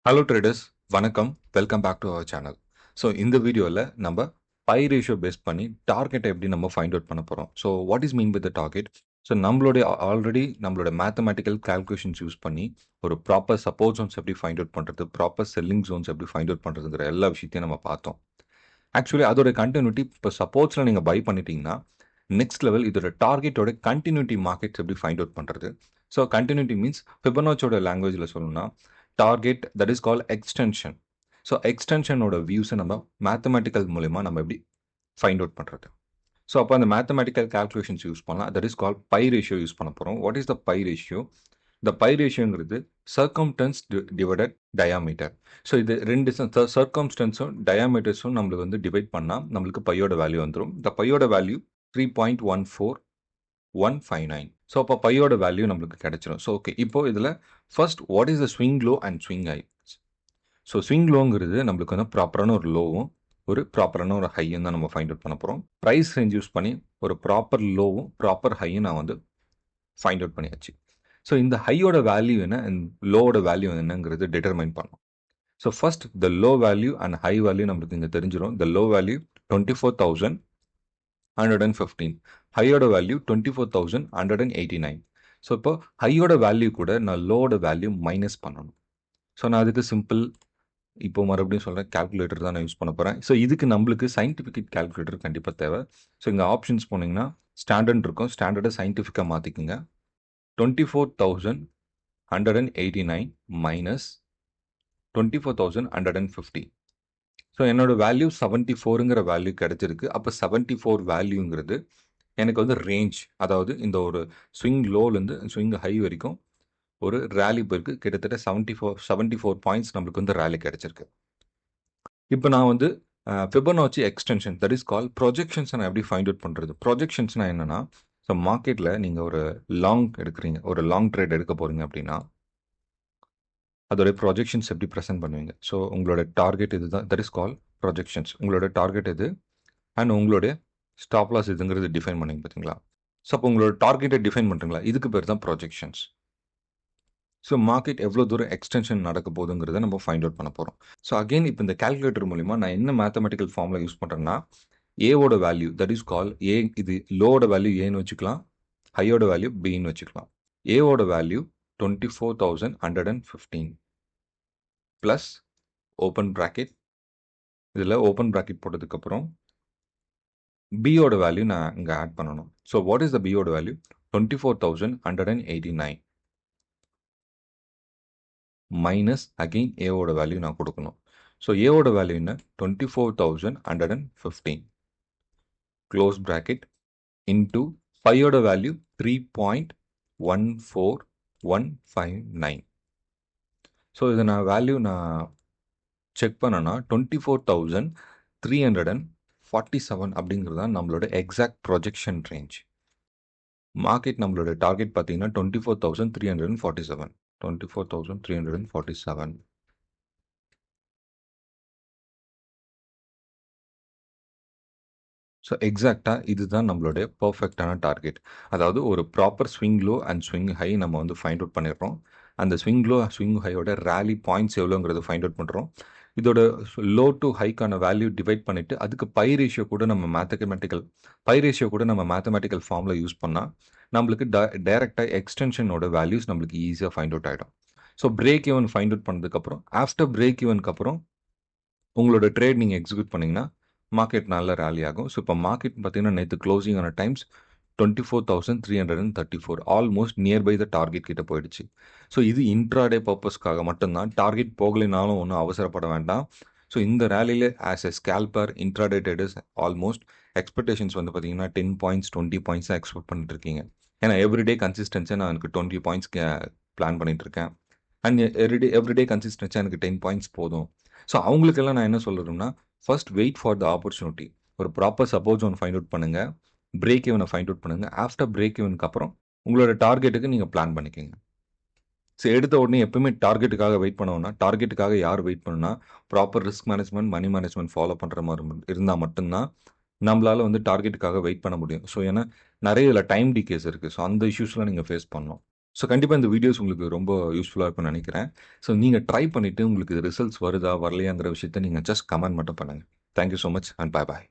Hello traders, வணக்கம். Welcome back to our channel. So இந்த வீடியோவில் நம்ம பை ரேஷியோ பேஸ் பண்ணி டார்கெட்டை எப்படி நம்ம ஃபைண்ட் அவுட் பண்ண போகிறோம். So what is mean with the target? So நம்மளுடைய ஆல்ரெடி நம்மளோட மேத்தமெட்டிக்கல் கால்குலேஷன்ஸ் யூஸ் பண்ணி ஒரு ப்ராப்பர் சப்போர்ட் ஜோன்ஸ் எப்படி ஃபைண்ட் அவுட் பண்ணுறது, ப்ராப்பர் செல்லிங் ஜோன்ஸ் எப்படி ஃபைண்ட் அவுட் பண்ணுறதுங்கிற எல்லா விஷயத்தையும் நம்ம பார்த்தோம். ஆக்சுவலி அதோட கண்டினியூட்டி இப்போ சப்போர்ட்ஸில் நீங்கள் பை பண்ணிட்டீங்கன்னா நெக்ஸ்ட் லெவல் இதோட டார்கெட்டோட கண்டினியூட்டி மார்க்கெட்ஸ் எப்படி ஃபைண்ட் அவுட் பண்ணுறது. ஸோ கண்டினியூட்டி மீன்ஸ் ஃபிபனாச்சியோட லாங்குவேஜில் சொல்லணும்னா target that is call extension. So எக்ஸ்டென்ஷனோட வியூஸை நம்ம மேத்தமெட்டிக்கல் மூலயமா நம்ம எப்படி ஃபைண்ட் அவுட் பண்ணுறது. ஸோ அப்போ அந்த மேத்தமெட்டிக்கல் கால்குலேஷன்ஸ் யூஸ் பண்ணலாம். That is call pi ratio use பண்ண போகிறோம். What is the pi ratio? The pi ரேஷியோங்கிறது சர்க்கம்டன்ஸ் டிவைடட் டயாமீட்டர். ஸோ இது ரெண்டு சர்க்கம்ஸ்டன்ஸும் டயாமீட்டர்ஸும் நம்மளுக்கு வந்து டிவைட் பண்ணால் நம்மளுக்கு பையோட வேல்யூ வந்துடும். இந்த பையோட வேல்யூ 3.14159. ஸோ அப்போ பையோட வேல்யூ நம்மளுக்கு கிடைச்சிடும். ஸோ ஓகே, இப்போ இதில் first what is the swing low and swing high? So swing லோங்கிறது நம்மளுக்கு வந்து ப்ராப்பரான ஒரு லோவும் ஒரு ப்ராப்பரான ஒரு ஹையும் தான் நம்ம ஃபைண்ட் அவுட் பண்ண போகிறோம். ப்ரைஸ் ரேஞ்ச் யூஸ் பண்ணி ஒரு ப்ராப்பர் லோவும் ப்ராப்பர் ஹையும் நான் வந்து ஃபைண்ட் அவுட் பண்ணியாச்சு. ஸோ இந்த ஹையோட வேல்யூ என்ன அண்ட் லோவோட வேல்யூ என்னங்கிறது டிட்டர்மைன் பண்ணணும். So first the low value and high value நம்மளுக்கு இங்கே தெரிஞ்சிடும். த லோ வேல்யூ 24,115, ஹையோட வேல்யூ 24,189. ஸோ இப்போ ஹையோட வேல்யூ கூட நான் லோவோட வேல்யூ மைனஸ் பண்ணணும். ஸோ நான் அதுக்கு சிம்பிள் இப்போ மறுபடியும் சொல்கிறேன், கால்குலேட்டர் தான் நான் யூஸ் பண்ண போகிறேன். ஸோ இதுக்கு நம்மளுக்கு சயின்டிஃபிக் கால்குலேட்டர் கண்டிப்பாக தேவை. ஸோ இங்கே ஆப்ஷன்ஸ் போனீங்கன்னா ஸ்டாண்டர்ட் இருக்கும். ஸ்டாண்டர்டை சயின்டிஃபிக்காக மாற்றிக்குங்க. 24,189 மைனஸ் 24,150. ஸோ என்னோட வேல்யூ 74ங்கிற வேல்யூ கிடைச்சிருக்கு. அப்போ 74 வேல்யூங்கிறது எனக்கு வந்து ரேஞ்ச், அதாவது இந்த ஒரு ஸ்விங் லோலேருந்து ஸ்விங் ஹை வரைக்கும் ஒரு ரேலி போயிருக்கு. கிட்டத்தட்ட 74 பாயிண்ட்ஸ் நம்மளுக்கு வந்து ரேலி கிடைச்சிருக்கு. இப்போ நான் வந்து Fibonacci extension that is call ப்ரொஜெக்ஷன்ஸை நான் எப்படி ஃபைண்ட் அவுட் பண்ணுறது. ப்ரொஜெக்ஷன்ஸ்னால் என்னென்னா, ஸோ மார்க்கெட்டில் நீங்கள் ஒரு லாங் எடுக்கிறீங்க, ஒரு லாங் ட்ரேட் எடுக்க போகிறீங்க அப்படின்னா அதோடைய ப்ரொஜெக்ஷன்ஸ் எப்படி ப்ரெசென்ட் பண்ணுவீங்க. ஸோ உங்களோட டார்கெட் இது தான், தட் இஸ் கால் ப்ரொஜெக்ஷன்ஸ். உங்களோட டார்கெட் இது அண்ட் உங்களுடைய ஸ்டாப் லாஸ் இதுங்கிறது டிஃபைன் பண்ணுவீங்க பார்த்தீங்களா. ஸோ அப்போ உங்களோட டார்கெட்டை டிஃபைன் பண்ணுறீங்களா, இதுக்கு பேர் தான் ப்ரொஜெக்ஷன்ஸ். ஸோ மார்க்கெட் எவ்வளோ தூரம் எக்ஸ்டென்ஷன் நடக்க போகுதுங்கிறத நம்ம ஃபைண்ட் அவுட் பண்ண போகிறோம். ஸோ அகெயின் இப்போ இந்த கால்குலேட்டர் மூலிமா நான் என்ன மேத்தமெட்டிக்கல் ஃபார்முலா யூஸ் பண்ணுறேன்னா, ஏவோட வேல்யூ தட் இஸ் கால் ஏ, இது லோவோட வேல்யூ ஏன்னு வச்சுக்கலாம், ஹையோட வேல்யூ பின்னு வச்சுக்கலாம். ஏவோட வேல்யூ 24,115 ப்ளஸ் ஓப்பன் ப்ராக்கெட், இதில் ஓப்பன் ப்ராக்கெட் போட்டதுக்கப்புறம் பியோட வேல்யூ நான் இங்கே ஆட் பண்ணணும். ஸோ வாட் இஸ் த பியோட வேல்யூ? 24,189 மைனஸ் அகெயின் ஏவோட வேல்யூ நான் கொடுக்கணும். ஸோ ஏவோட வேல்யூ என்ன? 24,115 க்ளோஸ் ப்ராக்கெட் இன்டூ பையோட வேல்யூ 3.14159. ஸோ இதை நான் வேல்யூ நான் செக் பண்ணனா 24,347 அப்படிங்கிறது தான் நம்மளோட எக்ஸாக்ட் ப்ரொஜெக்ஷன் ரேஞ்ச். மார்க்கெட் நம்மளோட டார்கெட் பார்த்தீங்கன்னா 24,347. 24,347. ஸோ எக்ஸாக்டாக இதுதான் நம்மளுடைய பர்ஃபெக்டான டார்கெட். அதாவது ஒரு proper swing low and swing high நம்ம வந்து ஃபைண்ட் அவுட் பண்ணிடுறோம். அந்த ஸ்விங் லோ ஸ்விங் ஹையோட ரேலி பாயிண்ட்ஸ் எவ்வளோங்கிறது ஃபைண்ட் அவுட் பண்ணுறோம். இதோட லோ டு ஹைக்கான வேல்யூ டிவைட் பண்ணிவிட்டு அதுக்கு பை ரேஷியோ கூட நம்ம மேத்தமெட்டிக்கல் ஃபார்மில் யூஸ் பண்ணால் நம்மளுக்கு டைரெக்டாக எக்ஸ்டென்ஷனோட வேல்யூஸ் நம்மளுக்கு ஈஸியாக ஃபைண்ட் அவுட் ஆகிடும். So break even find out பண்ணதுக்கப்புறம் ஆஃப்டர் பிரேக் ஈவனுக்கு அப்புறம் உங்களோட ட்ரேட் நீங்கள் எக்ஸிக்யூட் பண்ணிங்கன்னா மார்க்கெட் நல்ல ரேலி ஆகும். ஸோ இப்போ மார்க்கெட் பார்த்தீங்கன்னா நேற்று க்ளோசிங் ஆன times 24,334, almost nearby the target கிட்ட போயிடுச்சு. ஸோ இது இன்ட்ராடே பர்பஸ்க்காக மட்டும்தான். டார்கெட் போகலைனாலும் ஒன்றும் அவசரப்பட வேண்டாம். ஸோ இந்த ரேலியில் as a scalper intraday traders almost expectations வந்து பார்த்தீங்கன்னா 10 பாயிண்ட்ஸ் 20 பாயிண்ட்ஸ் தான் எக்ஸ்பெக்ட் பண்ணிட்டு இருக்கீங்க. ஏன்னா எவ்ரிடே கன்சிஸ்டன்ஸாக நான் எனக்கு 20 பாயிண்ட்ஸ் பிளான் பண்ணிட்டு இருக்கேன். அண்ட் எவ்ரிடே கன்சிஸ்டன்ஸாக எனக்கு 10 பாயிண்ட்ஸ் போதும். ஸோ அவங்களுக்கெல்லாம் நான் என்ன சொல்கிறேன்னா, first wait for the opportunity. ஒரு proper support zone find out பண்ணுங்கள், பிரேக் ஈவனை ஃபைண்ட் அவுட் பண்ணுங்கள். ஆஃப்டர் பிரேக் ஈவனுக்கு அப்புறம் உங்களோட டார்கெட்டுக்கு நீங்கள் பிளான் பண்ணிக்கோங்க. ஸோ எடுத்த உடனே எப்பவுமே டார்கெட்டுக்காக வெயிட் பண்ணோம்னா, டார்கெட்டுக்காக யார் வெயிட் பண்ணுன்னா, proper risk management money management follow பண்ணுற மாதிரி இருந்தால் மட்டும்தான் நம்மளால் வந்து டார்கெட்டுக்காக வெயிட் பண்ண முடியும். ஸோ ஏன்னா நிறைய இதில் டைம் டிகேஸ் இருக்குது. ஸோ அந்த இஷ்யூஸ்லாம் நீங்கள் ஃபேஸ் பண்ணணும். ஸோ கண்டிப்பாக இந்த வீடியோஸ் உங்களுக்கு ரொம்ப யூஸ்ஃபுல்லாக இருக்கும்னு நினைக்கிறேன். ஸோ நீங்கள் ட்ரை பண்ணிவிட்டு உங்களுக்கு ரிசல்ட்ஸ் வருதா வரலையாங்கிற விஷயத்த நீங்கள் ஜஸ்ட் கமெண்ட் மட்டும் பண்ணுங்கள். Thank you so much and bye bye.